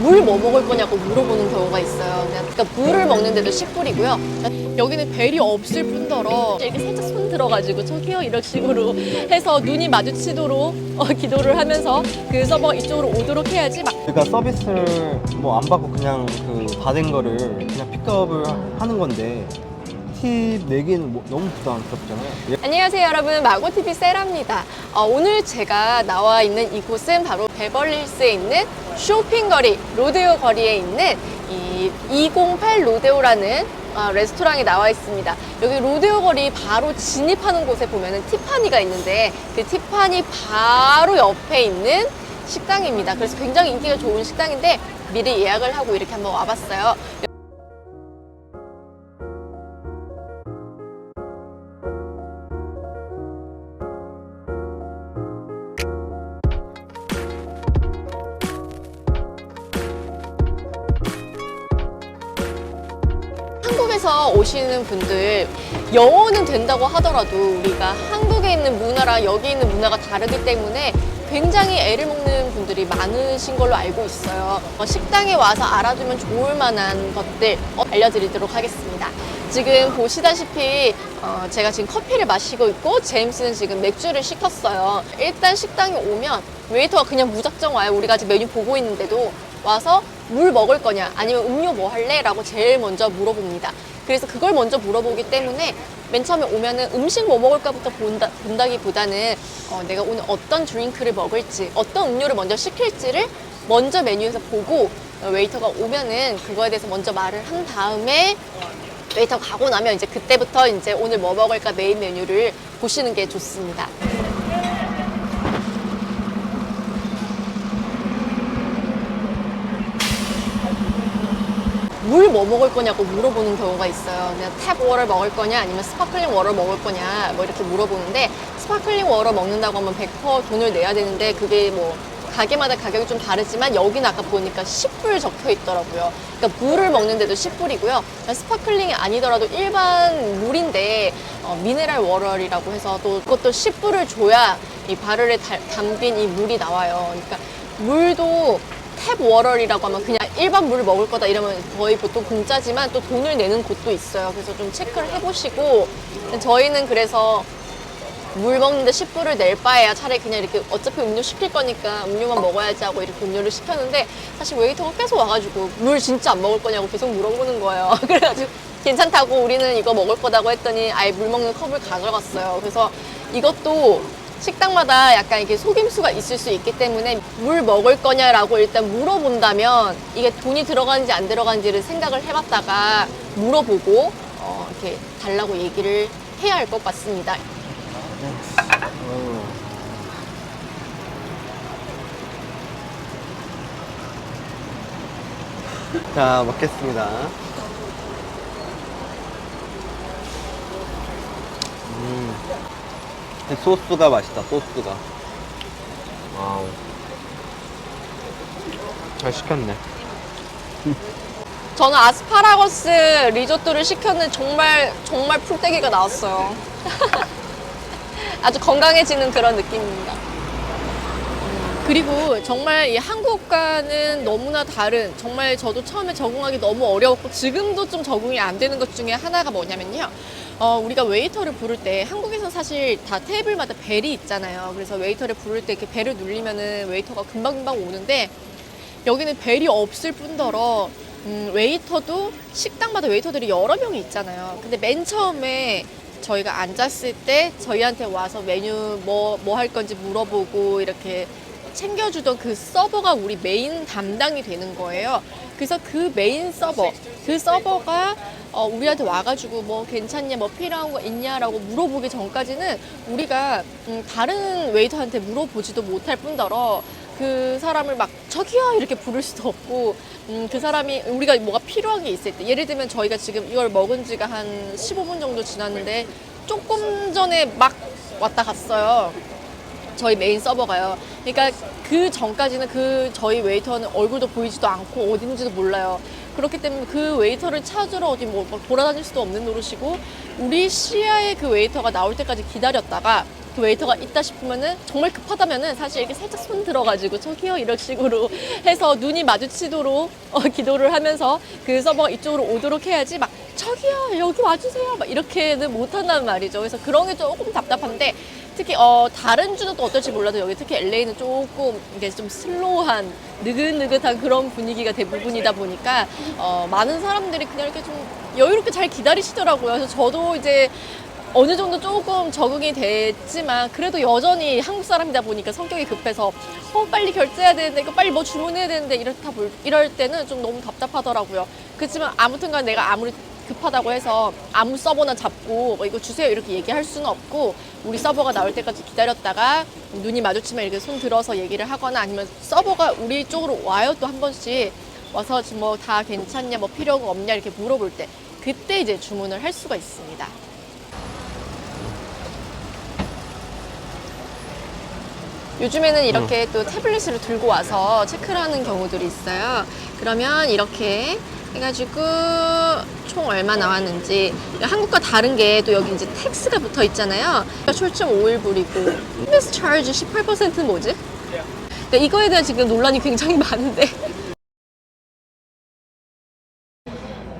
물 뭐 먹을 거냐고 물어보는 경우가 있어요. 그러니까 물을 먹는데도 10불이고요. 여기는 벨이 없을 뿐더러 이렇게 살짝 손 들어가지고 저기요 이런 식으로 해서 눈이 마주치도록 기도를 하면서 그 서버가 이쪽으로 오도록 해야지 막. 그러니까 서비스를 뭐 안 받고 그냥 그 받은 거를 그냥 픽업을 하는 건데 팁 내기는 뭐 너무 부담스럽잖아요. 안녕하세요 여러분, 마고TV 세라입니다. 오늘 제가 나와 있는 이곳은 바로 베벌리힐스에 있는 쇼핑거리, 로데오 거리에 있는 이 208 로데오라는 레스토랑에 나와 있습니다. 여기 로데오 거리 바로 진입하는 곳에 보면은 티파니가 있는데 그 티파니 바로 옆에 있는 식당입니다. 그래서 굉장히 인기가 좋은 식당인데 미리 예약을 하고 이렇게 한번 와봤어요. 한국에서 오시는 분들 영어는 된다고 하더라도 우리가 한국에 있는 문화랑 여기 있는 문화가 다르기 때문에 굉장히 애를 먹는 분들이 많으신 걸로 알고 있어요. 식당에 와서 알아두면 좋을 만한 것들 알려드리도록 하겠습니다. 지금 보시다시피 제가 지금 커피를 마시고 있고 제임스는 지금 맥주를 시켰어요. 일단 식당에 오면 웨이터가 그냥 무작정 와요. 우리가 지금 메뉴 보고 있는데도 와서 물 먹을 거냐 아니면 음료 뭐 할래? 라고 제일 먼저 물어봅니다. 그래서 그걸 먼저 물어보기 때문에 맨 처음에 오면은 음식 뭐 먹을까부터 본다기보다는 내가 오늘 어떤 드링크를 먹을지 어떤 음료를 먼저 시킬지를 먼저 메뉴에서 보고 웨이터가 오면은 그거에 대해서 먼저 말을 한 다음에 웨이터 가고 나면 이제 그때부터 이제 오늘 뭐 먹을까 메인 메뉴를 보시는 게 좋습니다. 물 뭐 먹을 거냐고 물어보는 경우가 있어요. 그냥 탭 워터 먹을 거냐 아니면 스파클링 워터 먹을 거냐 뭐 이렇게 물어보는데 스파클링 워터 먹는다고 하면 100% 돈을 내야 되는데 그게 뭐 가게마다 가격이 좀 다르지만 여기는 아까 보니까 10불 적혀 있더라고요. 그러니까 물을 먹는데도 10불이고요. 스파클링이 아니더라도 일반 물인데 미네랄 워터라고 해서 또 그것도 10불을 줘야 이 바를에 담긴 이 물이 나와요. 그러니까 물도 탭 워터라고 하면 그냥 일반 물을 먹을 거다 이러면 거의 보통 공짜지만 또 돈을 내는 곳도 있어요. 그래서 좀 체크를 해보시고 저희는 그래서 물 먹는데 10불을 낼 바에야 차라리 그냥 이렇게 어차피 음료 시킬 거니까 음료만 먹어야지 하고 이렇게 음료를 시켰는데 사실 웨이터가 계속 와가지고 물 진짜 안 먹을 거냐고 계속 물어보는 거예요. 그래가지고 괜찮다고 우리는 이거 먹을 거다고 했더니 아예 물 먹는 컵을 가져갔어요. 그래서 이것도 식당마다 약간 이게 속임수가 있을 수 있기 때문에 물 먹을 거냐라고 일단 물어본다면 이게 돈이 들어가는지 안 들어가는지를 생각을 해봤다가 물어보고 이렇게 달라고 얘기를 해야 할 것 같습니다. 자, 먹겠습니다. 소스가 맛있다, 소스가. 와우. 잘 시켰네. 저는 아스파라거스 리조또를 시켰는데 정말 풀떼기가 나왔어요. 아주 건강해지는 그런 느낌입니다. 그리고 정말 이 한국과는 너무나 다른, 정말 저도 처음에 적응하기 너무 어려웠고 지금도 좀 적응이 안 되는 것 중에 하나가 뭐냐면요. 우리가 웨이터를 부를 때 한국에서는 사실 다 테이블마다 벨이 있잖아요. 그래서 웨이터를 부를 때 이렇게 벨을 누르면은 웨이터가 금방금방 오는데 여기는 벨이 없을 뿐더러 웨이터도 식당마다 웨이터들이 여러 명이 있잖아요. 근데 맨 처음에 저희가 앉았을 때 저희한테 와서 메뉴 뭐 할 건지 물어보고 이렇게 챙겨주던 그 서버가 우리 메인 담당이 되는 거예요. 그래서 그 메인 서버, 그 서버가 우리한테 와가지고 뭐 괜찮냐, 뭐 필요한 거 있냐라고 물어보기 전까지는 우리가 다른 웨이터한테 물어보지도 못할 뿐더러 그 사람을 막 저기요 이렇게 부를 수도 없고 그 사람이 우리가 뭐가 필요한 게 있을 때 예를 들면 저희가 지금 이걸 먹은 지가 한 15분 정도 지났는데 조금 전에 막 왔다 갔어요. 저희 메인 서버가요. 그러니까 그 전까지는 그 저희 웨이터는 얼굴도 보이지도 않고 어디 있는지도 몰라요. 그렇기 때문에 그 웨이터를 찾으러 어디 뭐 돌아다닐 수도 없는 노릇이고 우리 시야에 그 웨이터가 나올 때까지 기다렸다가 그 웨이터가 있다 싶으면은 정말 급하다면은 사실 이렇게 살짝 손 들어가지고 저기요 이런 식으로 해서 눈이 마주치도록 기도를 하면서 그 서버가 이쪽으로 오도록 해야지 막 저기요 여기 와주세요 막 이렇게는 못한단 말이죠. 그래서 그런 게 조금 답답한데 특히 다른 주는 또 어떨지 몰라도 여기 특히 LA는 조금 이게 좀 슬로우한 느긋느긋한 그런 분위기가 대부분이다 보니까 많은 사람들이 그냥 이렇게 좀 여유롭게 잘 기다리시더라고요. 그래서 저도 이제 어느 정도 조금 적응이 됐지만 그래도 여전히 한국 사람이다 보니까 성격이 급해서 빨리 결제해야 되는데 이거 빨리 뭐 주문해야 되는데 이럴 때는 좀 너무 답답하더라고요. 그렇지만 아무튼간 내가 아무리 급하다고 해서 아무 서버나 잡고 뭐 이거 주세요 이렇게 얘기할 수는 없고 우리 서버가 나올 때까지 기다렸다가 눈이 마주치면 이렇게 손 들어서 얘기를 하거나 아니면 서버가 우리 쪽으로 와요 또 한 번씩 와서 지금 뭐 다 괜찮냐 뭐 필요가 없냐 이렇게 물어볼 때 그때 이제 주문을 할 수가 있습니다. 요즘에는 이렇게 또 태블릿을 들고 와서 체크를 하는 경우들이 있어요. 그러면 이렇게 해가지고 총 얼마 나왔는지 한국과 다른 게 또 여기 이제 텍스가 붙어 있잖아요. 출증 5일불이고 서비스 차지 18%는 뭐지? 근데 이거에 대한 지금 논란이 굉장히 많은데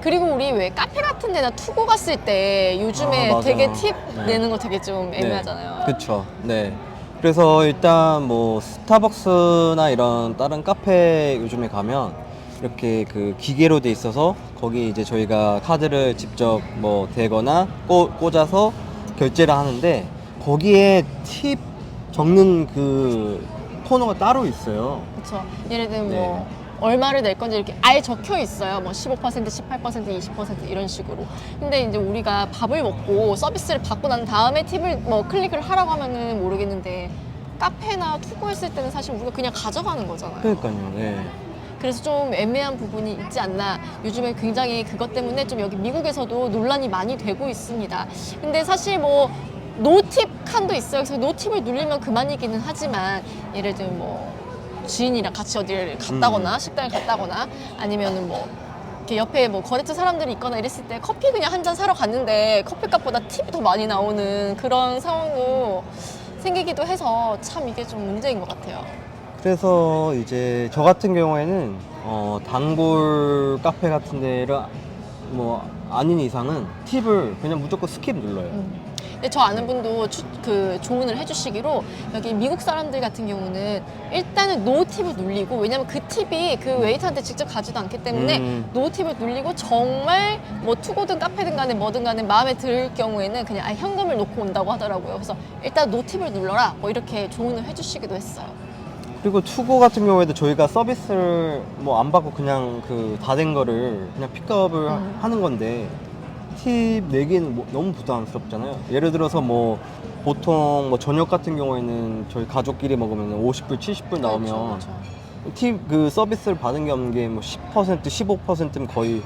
그리고 우리 왜 카페 같은 데나 투고 갔을 때 요즘에 맞아요. 되게 팁 네. 내는 거 되게 좀 애매하잖아요. 그렇죠. 네. 그래서 일단 뭐 스타벅스나 이런 다른 카페 요즘에 가면 이렇게 그 기계로 돼 있어서 거기 이제 저희가 카드를 직접 뭐 대거나 꽂아서 결제를 하는데 거기에 팁 적는 그 코너가 따로 있어요. 그렇죠. 예를 들면 네. 뭐 얼마를 낼 건지 이렇게 아예 적혀 있어요. 뭐 15%, 18%, 20% 이런 식으로. 근데 이제 우리가 밥을 먹고 서비스를 받고 난 다음에 팁을 뭐 클릭을 하라고 하면은 모르겠는데 카페나 투고 했을 때는 사실 우리가 그냥 가져가는 거잖아요. 그러니까요. 네. 그래서 좀 애매한 부분이 있지 않나. 요즘에 굉장히 그것 때문에 좀 여기 미국에서도 논란이 많이 되고 있습니다. 근데 사실 뭐 노팁 칸도 있어요. 그래서 노팁을 누르면 그만이기는 하지만 예를 들면 뭐 지인이랑 같이 어디를 갔다거나 식당을 갔다거나 아니면은 뭐 이렇게 옆에 뭐 거래처 사람들이 있거나 이랬을 때 커피 그냥 한 잔 사러 갔는데 커피값보다 팁이 더 많이 나오는 그런 상황도 생기기도 해서 참 이게 좀 문제인 것 같아요. 그래서 이제 저 같은 경우에는 단골 카페 같은 데를 뭐 아닌 이상은 팁을 그냥 무조건 스킵 눌러요. 근데 저 아는 분도 그 조언을 해주시기로 여기 미국 사람들 같은 경우는 일단은 노 팁을 눌리고 왜냐면 그 팁이 그 웨이터한테 직접 가지도 않기 때문에 노 팁을 눌리고 정말 뭐 투고든 카페든 간에 뭐든 간에 마음에 들 경우에는 그냥 아예 현금을 놓고 온다고 하더라고요. 그래서 일단 노 팁을 눌러라 뭐 이렇게 조언을 해주시기도 했어요. 그리고 투고 같은 경우에도 저희가 서비스를 뭐 안 받고 그냥 그 다 된 거를 그냥 픽업을 하는 건데 팁 내기는 뭐 너무 부담스럽잖아요. 예를 들어서 뭐 보통 뭐 저녁 같은 경우에는 저희 가족끼리 먹으면 50불, 70불 나오면 그렇죠. 팁 그 서비스를 받은 게 없는 게 뭐 10%, 15%면 거의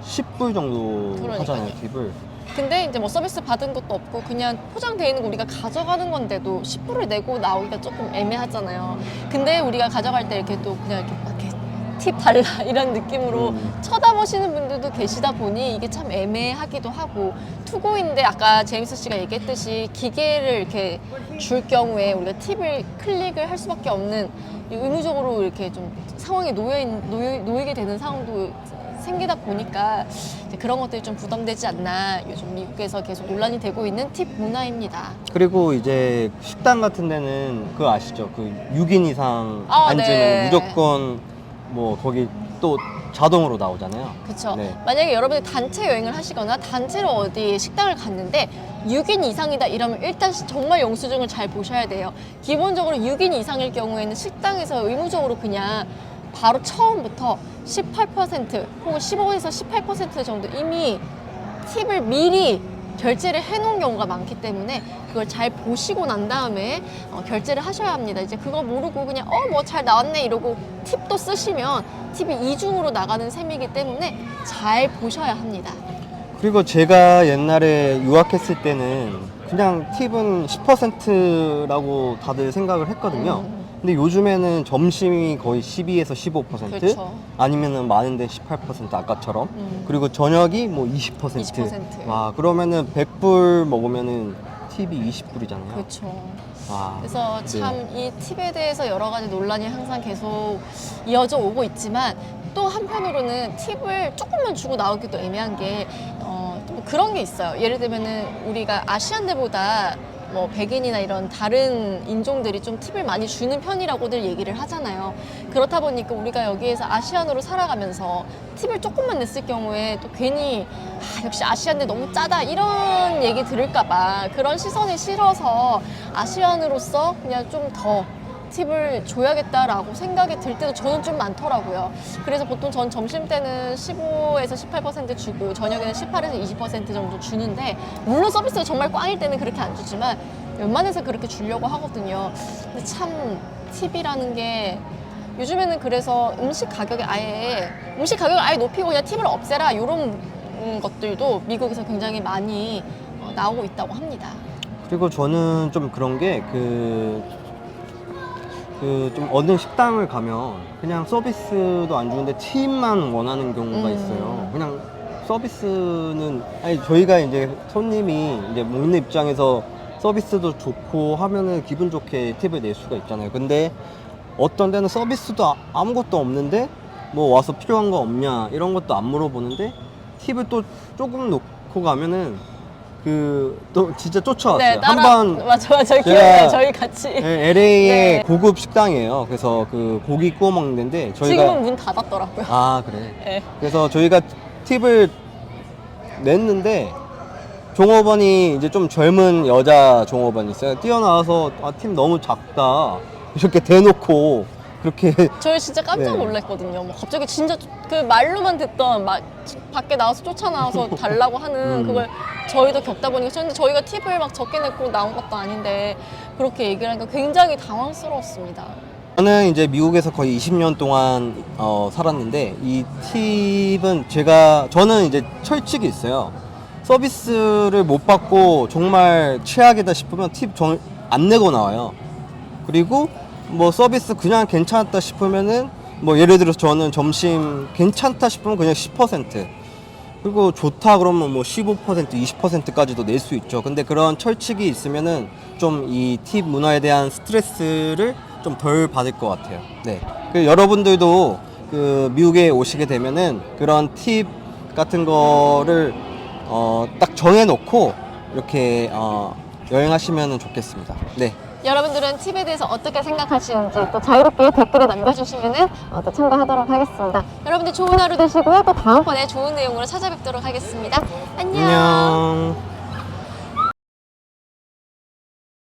10불 정도 그러니까요. 하잖아요, 팁을. 근데 이제 뭐 서비스 받은 것도 없고 그냥 포장되어 있는 거 우리가 가져가는 건데도 10불을 내고 나오기가 조금 애매하잖아요. 근데 우리가 가져갈 때 이렇게 또 그냥 이렇게 막 이렇게 팁 달라 이런 느낌으로 쳐다보시는 분들도 계시다 보니 이게 참 애매하기도 하고 투고인데 아까 제임스 씨가 얘기했듯이 기계를 이렇게 줄 경우에 우리가 팁을 클릭을 할 수밖에 없는 의무적으로 이렇게 좀 상황에 놓이게 되는 상황도 생기다 보니까 이제 그런 것들이 좀 부담되지 않나 요즘 미국에서 계속 논란이 되고 있는 팁 문화입니다. 그리고 이제 식당 같은 데는 그거 아시죠? 그 6인 이상 아, 앉으면 네. 무조건 뭐 거기 또 자동으로 나오잖아요. 그렇죠. 네. 만약에 여러분이 단체 여행을 하시거나 단체로 어디 식당을 갔는데 6인 이상이다 이러면 일단 정말 영수증을 잘 보셔야 돼요. 기본적으로 6인 이상일 경우에는 식당에서 의무적으로 그냥 바로 처음부터 18% 혹은 15에서 18% 정도 이미 팁을 미리 결제를 해놓은 경우가 많기 때문에 그걸 잘 보시고 난 다음에 결제를 하셔야 합니다. 이제 그거 모르고 그냥 뭐 잘 나왔네 이러고 팁도 쓰시면 팁이 이중으로 나가는 셈이기 때문에 잘 보셔야 합니다. 그리고 제가 옛날에 유학했을 때는 그냥 팁은 10%라고 다들 생각을 했거든요. 근데 요즘에는 점심이 거의 12에서 15% 그렇죠. 아니면은 많은데 18% 아까처럼 그리고 저녁이 뭐 20%. 20%. 와, 그러면은 100불 먹으면은 팁이 20불이잖아요. 그렇죠. 와. 그래서 참 네. 이 팁에 대해서 여러 가지 논란이 항상 계속 이어져 오고 있지만 또 한편으로는 팁을 조금만 주고 나오기도 애매한 게 또 그런 게 있어요. 예를 들면은 우리가 아시안들보다 뭐 백인이나 이런 다른 인종들이 좀 팁을 많이 주는 편이라고들 얘기를 하잖아요. 그렇다 보니까 우리가 여기에서 아시안으로 살아가면서 팁을 조금만 냈을 경우에 또 괜히 역시 아시안들 너무 짜다 이런 얘기 들을까봐 그런 시선이 싫어서 아시안으로서 그냥 좀 더 팁을 줘야겠다라고 생각이 들 때도 저는 좀 많더라고요. 그래서 보통 전 점심 때는 15에서 18% 주고 저녁에는 18에서 20% 정도 주는데 물론 서비스가 정말 꽝일 때는 그렇게 안 주지만 웬만해서 그렇게 주려고 하거든요. 근데 참 팁이라는 게 요즘에는 그래서 음식 가격을 아예 높이고 그냥 팁을 없애라 이런 것들도 미국에서 굉장히 많이 나오고 있다고 합니다. 그리고 저는 좀 그런 게 좀 어느 식당을 가면 그냥 서비스도 안 주는데 팁만 원하는 경우가 있어요. 그냥 서비스는 아니 저희가 이제 손님이 이제 먹는 입장에서 서비스도 좋고 하면은 기분 좋게 팁을 낼 수가 있잖아요. 근데 어떤 데는 서비스도 아무것도 없는데 뭐 와서 필요한 거 없냐 이런 것도 안 물어보는데 팁을 또 조금 놓고 가면은 또 진짜 쫓아왔어요. 네, 한번 맞아 제가- 기억나요. 저희 같이 LA의 네. 고급 식당이에요. 그래서 그 고기 구워 먹는데 저희가 지금은 문 닫았더라고요. 아 그래. 네. 그래서 저희가 팁을 냈는데 종업원이 이제 좀 젊은 여자 종업원이 있어요. 뛰어나와서 팁 너무 작다 이렇게 대놓고 그렇게 저희 진짜 깜짝 네. 놀랐거든요. 뭐 갑자기 진짜 그 말로만 듣던 막 밖에 나와서 쫓아나와서 달라고 하는 그걸 저희도 겪다 보니까 근데 저희가 팁을 막 적게 내고 나온 것도 아닌데 그렇게 얘기를 하니까 굉장히 당황스러웠습니다. 저는 이제 미국에서 거의 20년 동안 살았는데 이 팁은 저는 이제 철칙이 있어요. 서비스를 못 받고 정말 최악이다 싶으면 팁 안 내고 나와요. 그리고 뭐 서비스 그냥 괜찮았다 싶으면은 뭐 예를 들어서 저는 점심 괜찮다 싶으면 그냥 10% 그리고 좋다 그러면 뭐 15% 20%까지도 낼 수 있죠. 근데 그런 철칙이 있으면은 좀 이 팁 문화에 대한 스트레스를 좀 덜 받을 것 같아요. 네. 여러분들도 미국에 오시게 되면은 그런 팁 같은 거를 딱 정해놓고 이렇게 여행하시면 좋겠습니다. 네. 여러분들은 팁에 대해서 어떻게 생각하시는지 또 자유롭게 댓글에 남겨주시면 또 참고하도록 하겠습니다. 여러분들 좋은 하루 되시고요. 또 다음번에 좋은 내용으로 찾아뵙도록 하겠습니다. 안녕. 안녕.